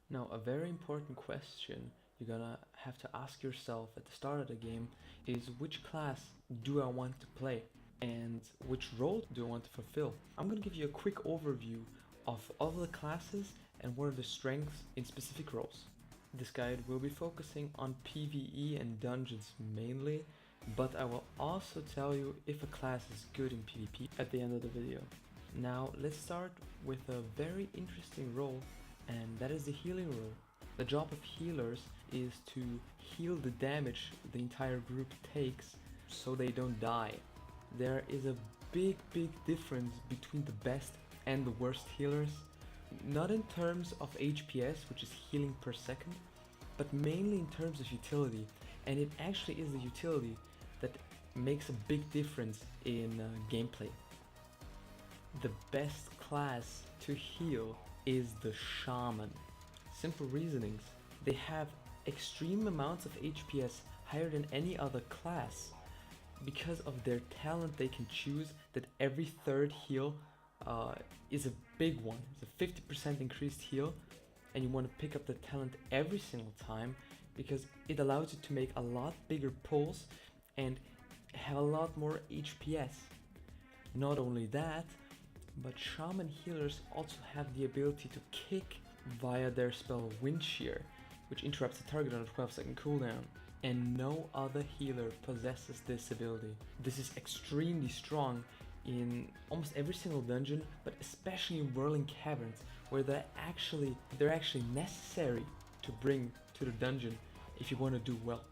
Now, a very important question you're gonna have to ask yourself at the start of the game is which class do I want to play and which role do I want to fulfill? I'm gonna give you a quick overview of all the classes and what are the strengths in specific roles. This guide will be focusing on PvE and dungeons mainly, but I will also tell you if a class is good in PvP at the end of the video. Now let's start with a very interesting role, and that is the healing role. The job of healers is to heal the damage the entire group takes so they don't die. There is a big difference between the best and the worst healers, not in terms of HPS, which is healing per second, but mainly in terms of utility, and it actually is the utility that makes a big difference in gameplay. The best class to heal is the shaman. Simple reasonings. They have extreme amounts of HPS higher than any other class. Because of their talent, they can choose that every third heal is a big one. It's a 50% increased heal, and you want to pick up the talent every single time because it allows you to make a lot bigger pulls and have a lot more HPS. Not only that, but shaman healers also have the ability to kick via their spell Wind Shear, which interrupts the target on a 12-second cooldown, and no other healer possesses this ability. This is extremely strong in almost every single dungeon, but especially in Whirling Caverns, where they're actually necessary to bring to the dungeon if you want to do well.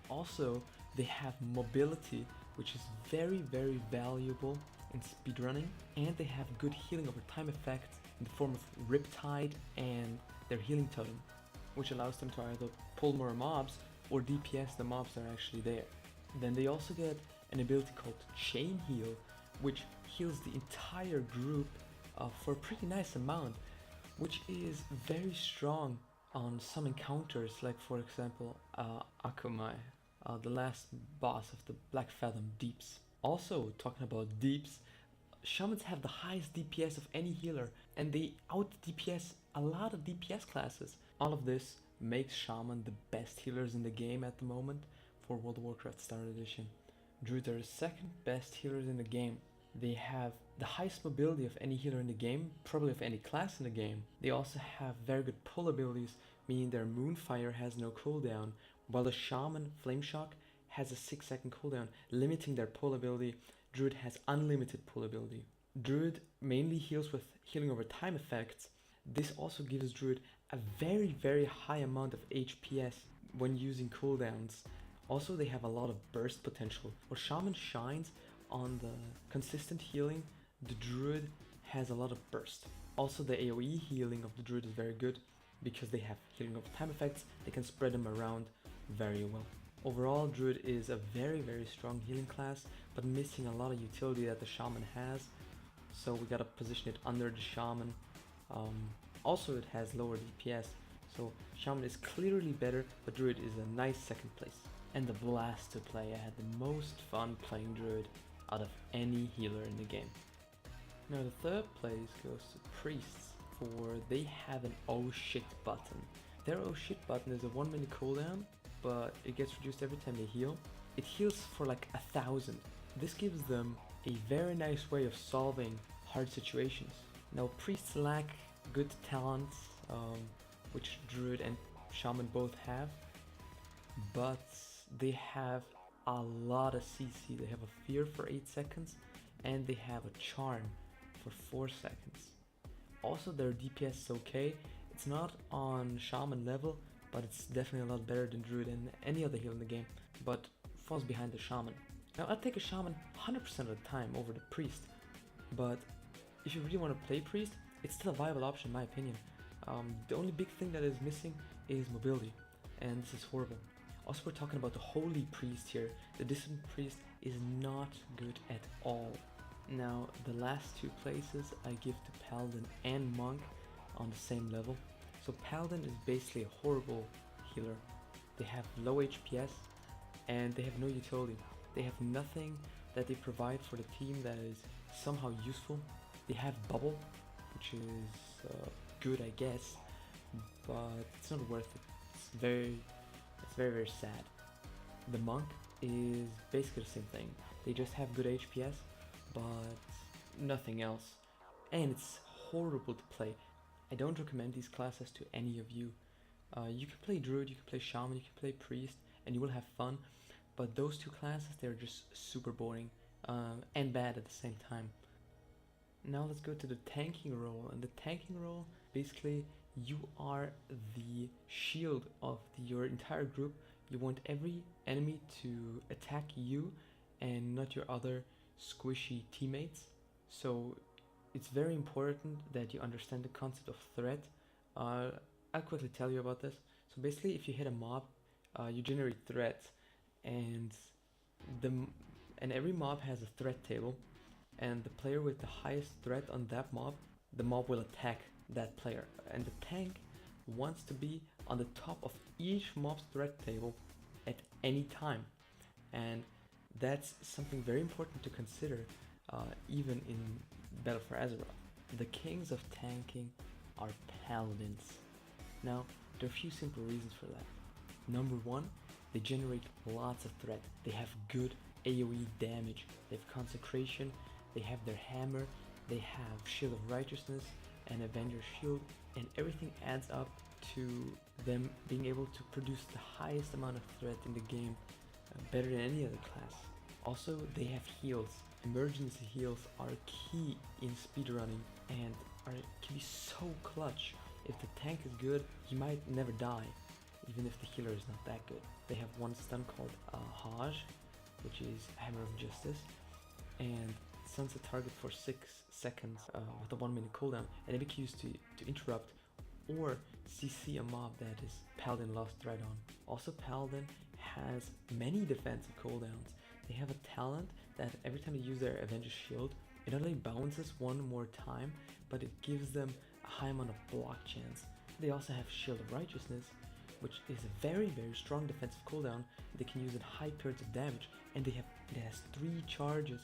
Also, they have mobility, which is very valuable in speedrunning, and they have good healing over time effects in the form of Riptide and their healing totem, which allows them to either pull more mobs or DPS the mobs that are actually there. Then they also get an ability called Chain Heal, which heals the entire group for a pretty nice amount, which is very strong on some encounters, like for example Akamai, the last boss of the Black Fathom Deeps. Also, talking about Deeps, shamans have the highest DPS of any healer, and they out DPS a lot of DPS classes. All of this makes shaman the best healers in the game at the moment for World of Warcraft Starter Edition. Druids are the second best healers in the game. They have the highest mobility of any healer in the game, probably of any class in the game. They also have very good pull abilities, meaning their Moonfire has no cooldown, while the Shaman Flame Shock has a 6-second cooldown, limiting their pull ability. Druid has unlimited pull ability. Druid mainly heals with healing over time effects. This also gives Druid a very high amount of HPS when using cooldowns. Also, they have a lot of burst potential. Where Shaman shines on the consistent healing, the Druid has a lot of burst. Also, the AoE healing of the Druid is very good because they have healing over time effects. They can spread them around very well. Overall, Druid is a very strong healing class, but missing a lot of utility that the Shaman has, so we gotta position it under the Shaman. Also, it has lower DPS, so Shaman is clearly better, but Druid is a nice second place. And the blast to play. I had the most fun playing Druid out of any healer in the game. Now the third place goes to Priests, for they have an oh shit button. Their oh shit button is a 1-minute cooldown, but it gets reduced every time they heal. It heals for like 1,000. This gives them a very nice way of solving hard situations. Now Priests lack good talents, which Druid and Shaman both have, but they have a lot of CC. They have a Fear for 8 seconds, and they have a Charm for 4 seconds. Also, their DPS is okay. It's not on Shaman level, but it's definitely a lot better than Druid and any other healer in the game, but falls behind the Shaman. Now I'd take a Shaman 100% of the time over the Priest, but if you really want to play Priest, it's still a viable option in my opinion. The only big thing that is missing is mobility, and this is horrible. Also, we're talking about the Holy Priest here. The Disciplined Priest is not good at all. Now, the last two places I give to Paladin and Monk on the same level. So Paladin is basically a horrible healer. They have low HPS and they have no utility. They have nothing that they provide for the team that is somehow useful. They have Bubble, which is good I guess, but it's not worth it. It's very very sad. The monk is basically the same thing. They just have good HPS, but nothing else. And it's horrible to play. I don't recommend these classes to any of you. You can play druid, you can play shaman, you can play priest, and you will have fun. But those two classes, they're just super boring and bad at the same time. Now let's go to the tanking role. And the tanking role, basically, you are the shield of your entire group. You want every enemy to attack you and not your other squishy teammates. So it's very important that you understand the concept of threat. I'll quickly tell you about this. So basically, if you hit a mob, you generate threats, and the and every mob has a threat table, and the player with the highest threat on that mob, the mob will attack that player, and the tank wants to be on the top of each mob's threat table at any time, and that's something very important to consider, even in Battle for Azeroth. The kings of tanking are paladins. Now, there are a few simple reasons for that. Number one, they generate lots of threat. They have good AoE damage. They have consecration. They have their hammer. They have Shield of Righteousness and Avenger's Shield, and everything adds up to them being able to produce the highest amount of threat in the game, better than any other class. Also, they have heals. Emergency heals are key in speedrunning and can be so clutch. If the tank is good, he might never die, even if the healer is not that good. They have one stun called Hajj, which is Hammer of Justice, and stuns a target for 6 seconds with a 1 minute cooldown, and it can be used to interrupt or CC a mob that is Paladin lost threat on. Also, Paladin has many defensive cooldowns. They have a talent that every time they use their Avenger's Shield, it not only bounces one more time, but it gives them a high amount of block chance. They also have Shield of Righteousness, which is a very very strong defensive cooldown. They can use in high periods of damage, and it has 3 charges,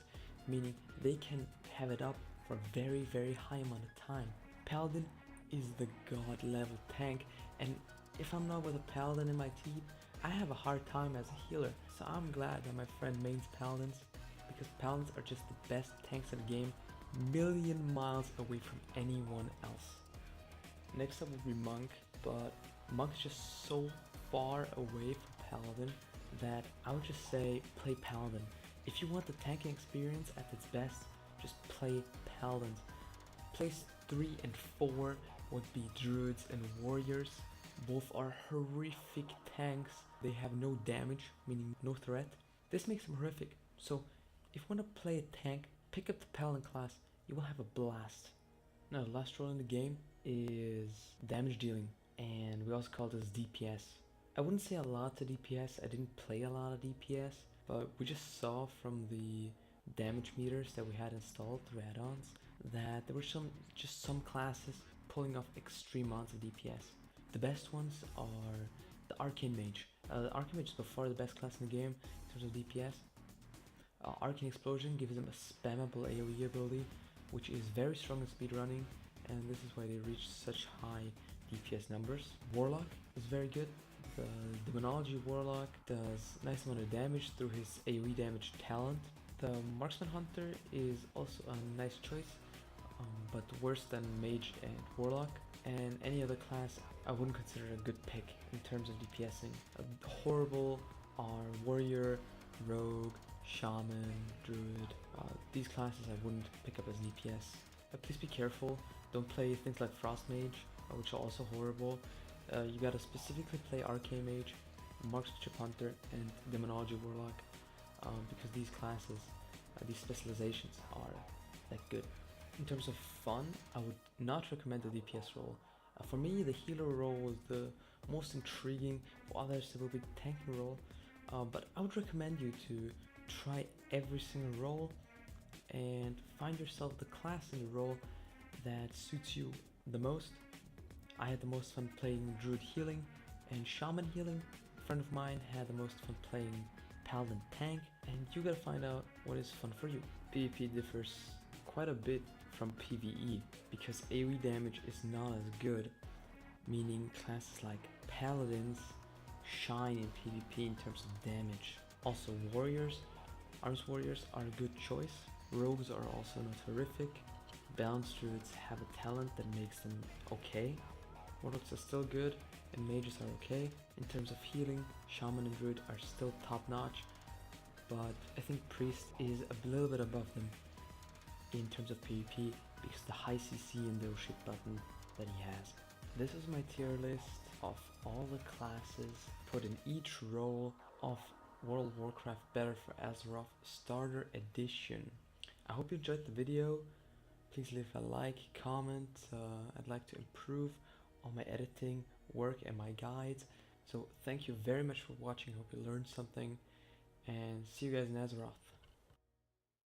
meaning they can have it up for a very very high amount of time. Paladin is the god level tank, and if I'm not with a Paladin in my team, I have a hard time as a healer. So I'm glad that my friend mains Paladins, because Paladins are just the best tanks in the game, million miles away from anyone else. Next up would be Monk, but Monk is just so far away from Paladin that I would just say play Paladin. If you want the tanking experience at its best, just play Paladins. Place 3 and 4 would be Druids and Warriors. Both are horrific tanks. They have no damage, meaning no threat. This makes them horrific. So if you want to play a tank, pick up the Paladin class. You will have a blast. Now the last role in the game is damage dealing, and we also call this DPS. I wouldn't say a lot to DPS. I didn't play a lot of DPS, but we just saw from the damage meters that we had installed through add-ons that there were some classes pulling off extreme amounts of DPS. The best ones are the Arcane Mage. The Arcane Mage is by far the best class in the game in terms of DPS. Arcane Explosion gives them a spammable AoE ability, which is very strong in speedrunning, and this is why they reach such high DPS numbers. Warlock is very good. The Demonology Warlock does nice amount of damage through his AoE damage talent. The Marksman Hunter is also a nice choice, but worse than Mage and Warlock. And any other class I wouldn't consider a good pick in terms of DPSing. Horrible are Warrior, Rogue, Shaman, Druid. These classes I wouldn't pick up as DPS. Please be careful. Don't play things like Frost Mage, which are also horrible. You gotta specifically play Arcane Mage, Marksmanship Hunter, and Demonology Warlock, because these classes, these specializations are that good. In terms of fun, I would not recommend the DPS role. For me, the healer role was the most intriguing. For others, it will be the tanking role. But I would recommend you to try every single role and find yourself the class in the role that suits you the most. I had the most fun playing Druid healing and Shaman healing. A friend of mine had the most fun playing Paladin tank, and you gotta find out what is fun for you. PvP differs quite a bit from PvE because AoE damage is not as good. meaning classes like paladins shine in PvP in terms of damage. Also warriors, arms warriors are a good choice. Rogues are also not horrific. Balanced druids have a talent that makes them okay. Warlocks are still good, and mages are okay. In terms of healing, shaman and druid are still top notch, but I think priest is a little bit above them in terms of PvP because of the high CC and the shit button that he has. This is my tier list of all the classes put in each role of World of Warcraft Better for Azeroth Starter Edition. I hope you enjoyed the video. Please leave a like, comment. I'd like to improve on my editing work and my guides. So thank you very much for watching. Hope you learned something, and see you guys in Azeroth.